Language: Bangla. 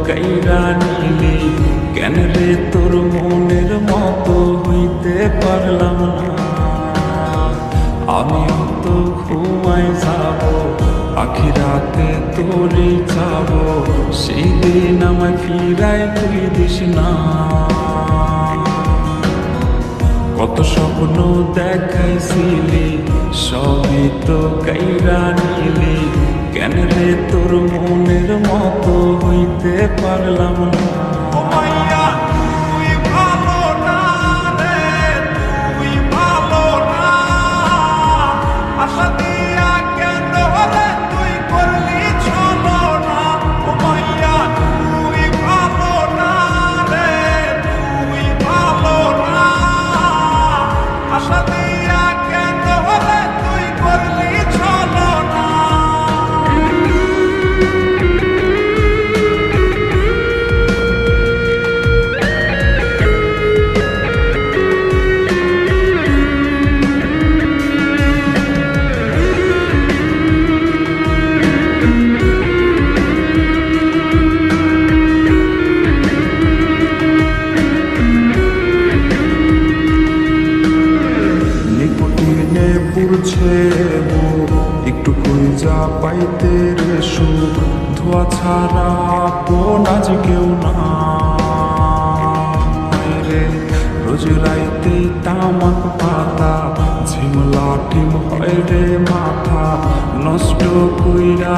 কাইরা নিলি কেন রে তোর মনের মতো হইতে পারলাম না। আমিও তো ঘুমাই যাব আখিরাতে তোরে যাব, সেই দিন আমায় ফিরায় তুই দিস না। কত স্বপ্ন দেখাইছিলি সবই তো কাইরা নিলি কেন রে তোর মনের মতো হইতে পারলাম না। পুরছে একটু খুঁজা পাইতে রে সুখ, ধোয়া ছাড়া আপন আজ কেউ না রে। রোজ রাইতে তামাক পাতা ঝিমলা টিম হয় রে মাথা নষ্ট কইরা